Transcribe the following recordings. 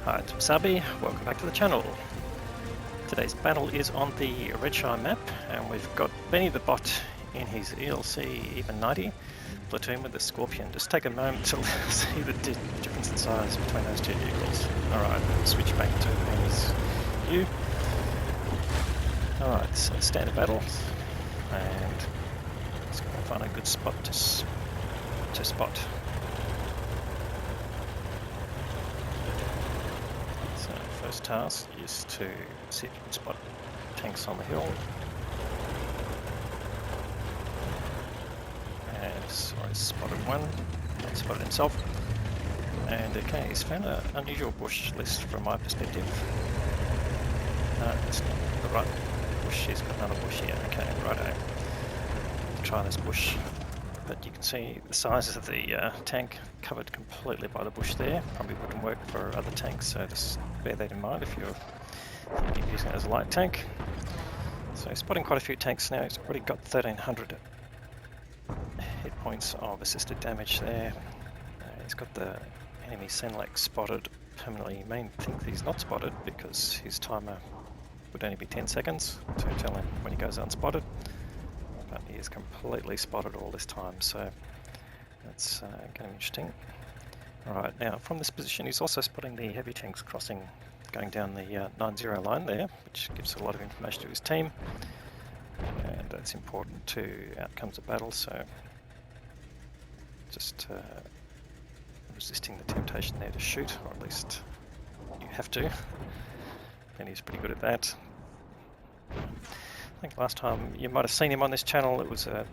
Hi, it's Wasabi. Welcome back to the channel. Today's battle is on the Redshire map, and we've got Benny the Bot in his ELC even 90 platoon with the Scorpion. Just take a moment to see the difference in size between those two vehicles. Alright, switch back to Benny's view. Alright, so standard battle, and let's go and find a good spot to spot. First task is to see if you can spot tanks on the hill. And sorry, spotted one, not spotted himself. And okay, he's found an unusual bush list from my perspective. No, it's not the right bush, he's got another bush here. Okay, righto. Try this bush. But you can see the size of the tank covered completely by the bush there. Probably wouldn't work for other tanks, so just bear that in mind if you're using it as a light tank. So spotting quite a few tanks now. He's already got 1300 hit points of assisted damage there. He's got the enemy Senlac spotted permanently. You may think he's not spotted because his timer would only be 10 seconds to tell him when he goes unspotted. But he is completely spotted all this time, so that's going to be interesting. Alright, now from this position he's also spotting the heavy tanks crossing, going down the 9-0 line there, which gives a lot of information to his team, and that's important to outcomes of battle, so just resisting the temptation there to shoot, or at least you have to, and he's pretty good at that. I think last time you might have seen him on this channel, it was a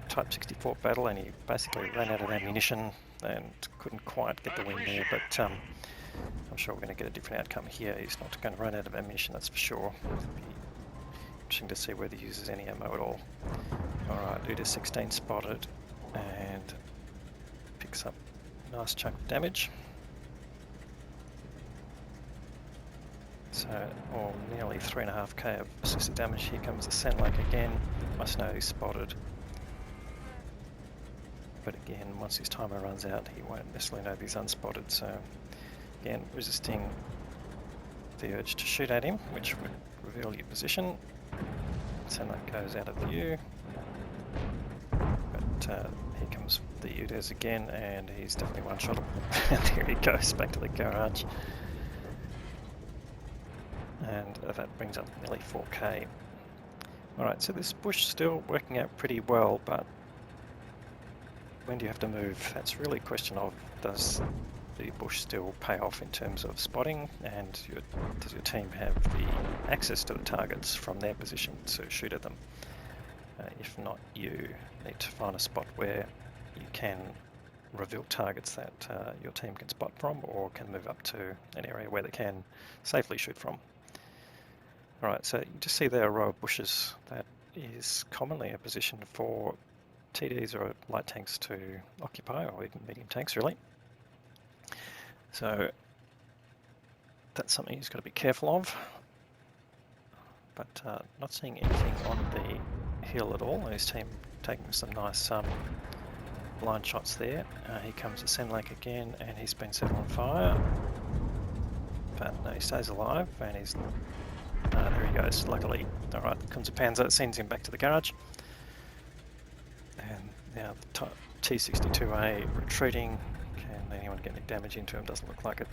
Type 64 battle and he basically ran out of ammunition and couldn't quite get the win there, but I'm sure we're going to get a different outcome here. He's not going to run out of ammunition, that's for sure. It'll be interesting to see whether he uses any ammo at all. Alright, Uda 16 spotted and picks up a nice chunk of damage. So, nearly 3.5k of assisted damage. Here comes the Senlac again. Must know he's spotted. But again, once his timer runs out, he won't necessarily know that he's unspotted. So, again, resisting the urge to shoot at him, which would reveal your position. Senlac goes out of view. But here comes the Udas again, and he's definitely one-shot. And there he goes, back to the garage. And that brings up nearly 4k. Alright, so this bush still working out pretty well, but when do you have to move? That's really a question of, does the bush still pay off in terms of spotting, and does your team have the access to the targets from their position to shoot at them? If not, you need to find a spot where you can reveal targets that your team can spot from, or can move up to an area where they can safely shoot from. Alright, so you just see there a row of bushes. That is commonly a position for TDs or light tanks to occupy, or even medium tanks really. So that's something he's got to be careful of. But not seeing anything on the hill at all. His team taking some nice blind shots there. Here comes the Senlac again, and he's been set on fire. But no, he stays alive, and he's there he goes, luckily. Alright, comes a Panzer, sends him back to the garage. And now the T-62A retreating. Can anyone get any damage into him? Doesn't look like it.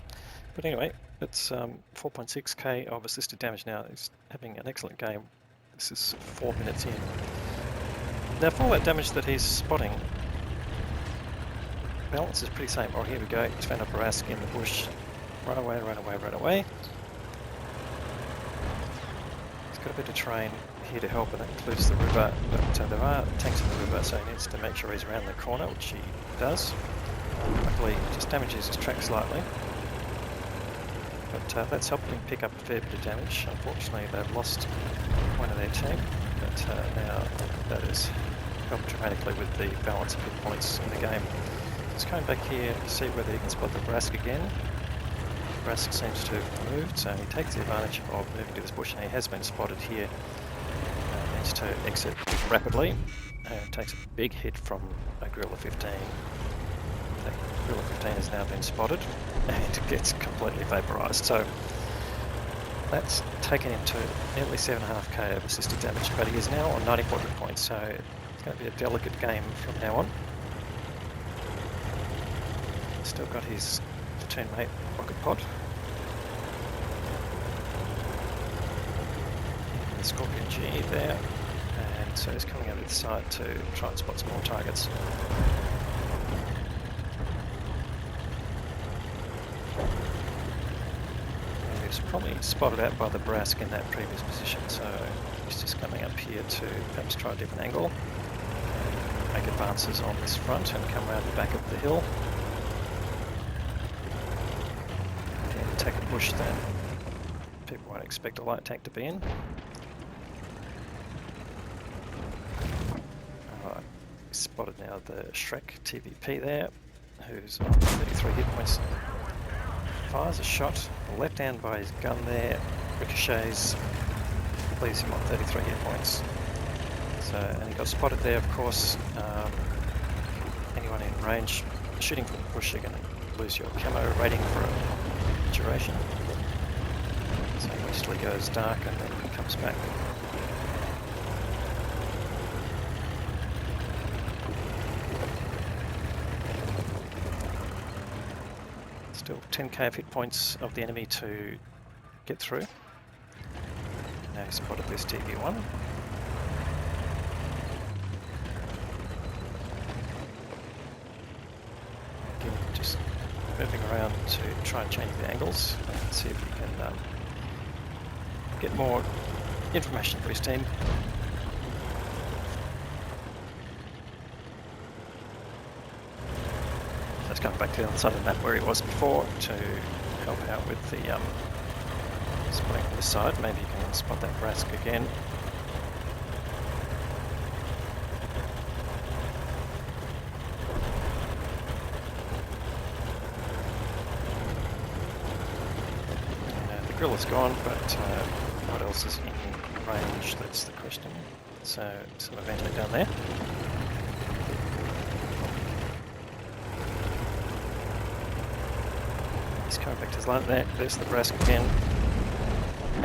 But anyway, it's 4.6k of assisted damage now. He's having an excellent game. This is 4 minutes in. Now for all that damage that he's spotting, balance is pretty same. Oh, here we go. He's found a Barask in the bush. Run away, run away, run away. Got a bit of terrain here to help, and that includes the river, but there are tanks in the river, so he needs to make sure he's around the corner, which he does. Luckily, he just damages his track slightly, but that's helped him pick up a fair bit of damage. Unfortunately, they've lost one of their team, but now that has helped dramatically with the balance of hit points in the game. Just coming back here to see whether he can spot the Barask again. Barask seems to have moved, so he takes the advantage of moving to this bush, and he has been spotted here. Needs to exit rapidly, and takes a big hit from a Guerrilla 15. That Guerrilla 15 has now been spotted and gets completely vaporised. So that's taken him to nearly 7.5k of assisted damage, but he is now on 94 hit points, so it's going to be a delicate game from now on. Still got his platoon mate rocket pod. The Scorpion G there, and so he's coming over the side to try and spot some more targets. And he was probably spotted out by the Brask in that previous position, so he's just coming up here to perhaps try a different angle, make advances on this front and come around the back of the hill. And take a bush that people won't expect a light tank to be in. Spotted now the Shrek TVP there, who's on 33 hit points. Fires a shot, left hand by his gun there, ricochets, leaves him on 33 hit points. So, and he got spotted there, of course. Anyone in range shooting from the bush, you're going to lose your camo rating for a duration. So he mostly goes dark and then comes back. Still 10k of hit points of the enemy to get through. Now he's spotted this TV1. Again, just moving around to try and change the angles and see if he can get more information for his team. Let's come back to the other side of the map where he was before to help out with the spotting from this side. Maybe you can spot that Brask again. The Guerrilla's gone, but what else is in range? That's the question. So some evento down there. He's coming back to his line there. There's the Brask again.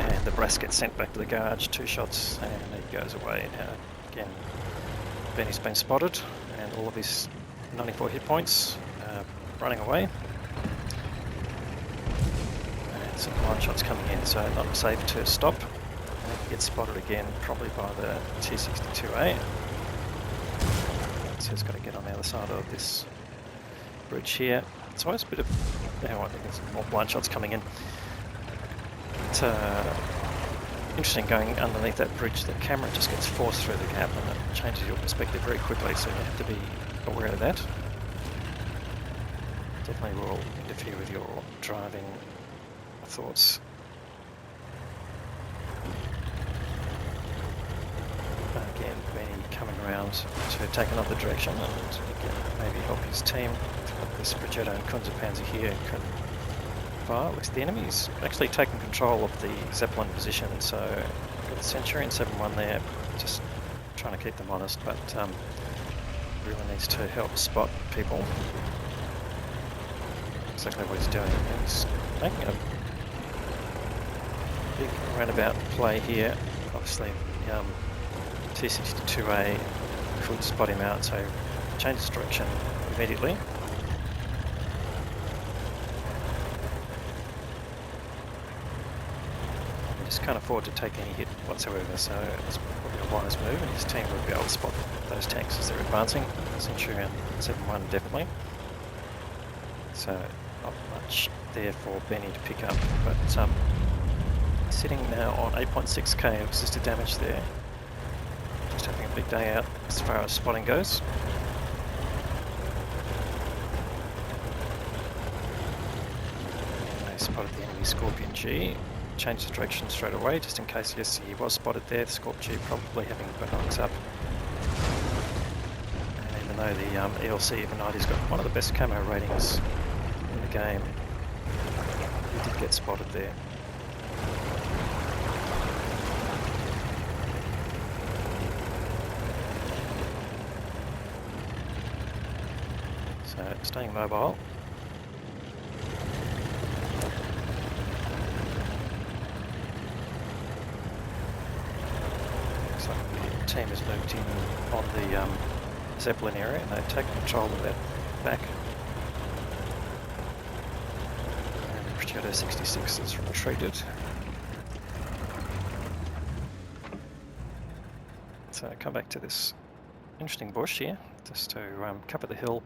And the Brask gets sent back to the garage. 2 shots and he goes away. Now again, Benny's been spotted and all of his 94 hit points running away. And some line shots coming in, so not safe to stop. And he gets spotted again, probably by the T-62A. So he's got to get on the other side of this bridge here. It's always a bit of, I think there's more blind shots coming in. It's interesting going underneath that bridge. The camera just gets forced through the gap and it changes your perspective very quickly, so you have to be aware of that. Definitely will interfere with your driving thoughts. Again, Benny coming around to take another direction and again, maybe help his team. This Progetto and Kunze-Panzer here can fire. Looks the enemy's actually taken control of the Zeppelin position, so got the Centurion 7-1 there, just trying to keep them honest, but really needs to help spot people. Exactly what he's doing. He's making a big roundabout play here. Obviously, T-62A could spot him out, so changes direction immediately. Just can't afford to take any hit whatsoever, so it's probably a wise move, and his team will be able to spot those tanks as they're advancing. Centurion 7-1 definitely. So not much there for Benny to pick up, but sitting now on 8.6k of assisted damage there. Just having a big day out as far as spotting goes. They spotted the enemy Scorpion G. Changed the direction straight away, just in case, yes, he was spotted there. The Scorp G probably having binocs up. And even though the ELC overnight has got one of the best camo ratings in the game, he did get spotted there. So staying mobile. team has moved in on the Zeppelin area and they've taken control of that back. And the Progetto 66 has retreated. So come back to this interesting bush here, just to cover the hill.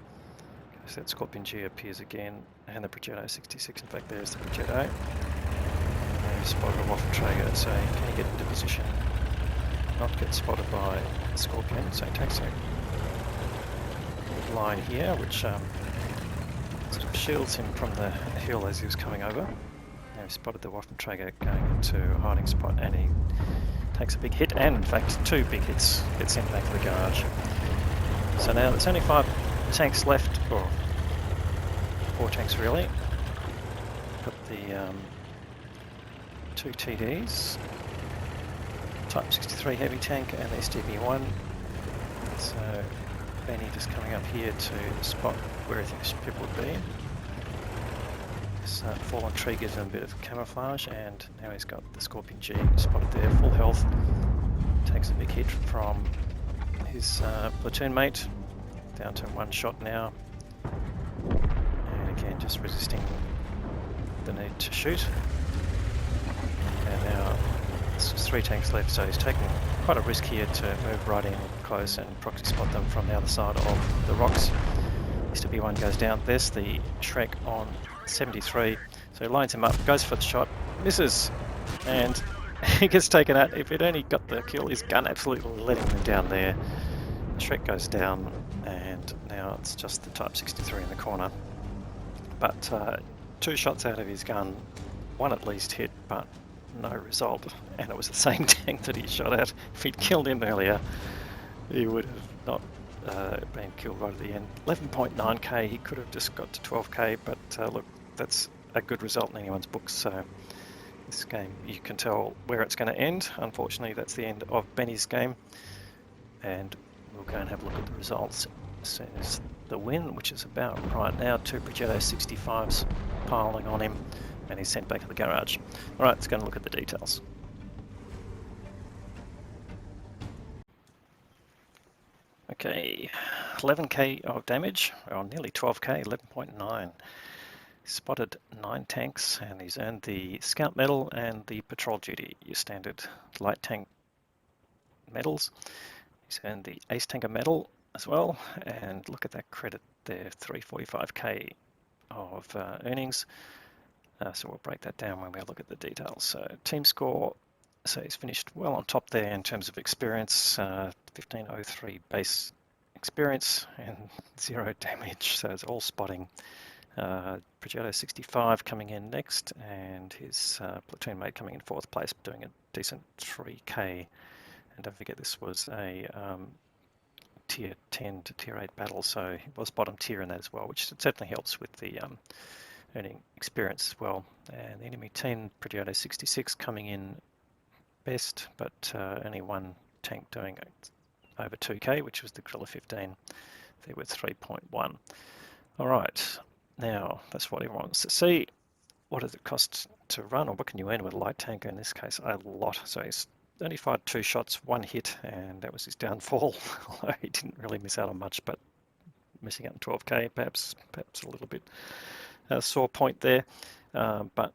So that Scorpion G appears again, and the Progetto 66, in fact there's the Progetto. And you've spotted a WOTCCASIA, so can you get into position, not get spotted by Scorpion, so he takes a good line here, which sort of shields him from the hill as he was coming over. Now he spotted the WOTCCASIA going into a hiding spot, and he takes a big hit, and in fact 2 big hits, gets sent back to the garage. So now there's only 5 tanks left, or 4 tanks really. Got the 2 TDs, Type 63 heavy tank and the STB-1. So Benny just coming up here to the spot where he thinks people would be. This fallen tree gives him a bit of camouflage, and now he's got the Scorpion G spotted there, full health. Takes a big hit from his platoon mate, down to 1 shot now. And again, just resisting the need to shoot. And now there's just 3 tanks left, so he's taking quite a risk here to move right in close and proxy spot them from the other side of the rocks. STB-1 goes down. There's the Shrek on 73, so he lines him up, goes for the shot, misses, and he gets taken out. If he'd only got the kill, his gun absolutely letting him down there. The Shrek goes down, and now it's just the Type 63 in the corner. But 2 shots out of his gun, 1 at least hit, but no result, and it was the same tank that he shot at. If he'd killed him earlier, he would have not been killed right at the end. 11.9k, he could have just got to 12k, but look, that's a good result in anyone's books. So this game, you can tell where it's going to end. Unfortunately, that's the end of Benny's game, and we'll go and have a look at the results as soon as the win, which is about right now. 2 Progetto 65s piling on him, and he's sent back to the garage. Alright, let's go and look at the details. Okay, 11k of damage, or nearly 12k, 11.9. Spotted 9 tanks, and he's earned the Scout Medal and the Patrol Duty, your standard light tank medals. He's earned the Ace Tanker Medal as well, and look at that credit there, 345k of earnings. So we'll break that down when we look at the details. So team score, so he's finished well on top there in terms of experience, 1503 base experience and 0 damage, so it's all spotting. Progetto 65 coming in next, and his platoon mate coming in 4th place, doing a decent 3k. And don't forget, this was a tier 10 to tier 8 battle, so he was bottom tier in that as well, which certainly helps with the earning experience as well. And the enemy team, Progetto 66 coming in best, but only 1 tank doing over 2k, which was the Guerrilla 15 there with 3.1. Alright, now that's what everyone wants to see. What does it cost to run, or what can you earn with a light tanker? In this case, a lot. So he's only fired 2 shots, 1 hit, and that was his downfall. Although he didn't really miss out on much, but missing out on 12k, perhaps a little bit sore point there. But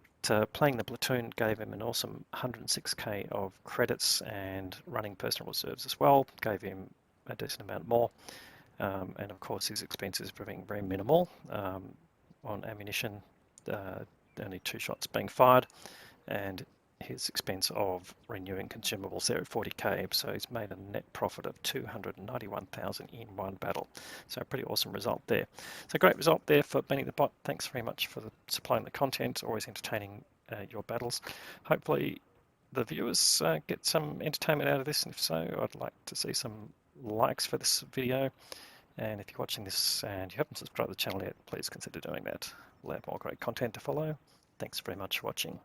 playing the platoon gave him an awesome 106k of credits, and running personal reserves as well gave him a decent amount more. And of course his expenses proving very minimal on ammunition, only 2 shots being fired, and his expense of renewing consumables there at 40k, so he's made a net profit of 291,000 in 1 battle. So a pretty awesome result there. So great result there for Benny the Bot. Thanks very much for supplying the content, always entertaining your battles. Hopefully the viewers get some entertainment out of this, and if so, I'd like to see some likes for this video. And if you're watching this and you haven't subscribed to the channel yet, please consider doing that. We'll have more great content to follow. Thanks very much for watching.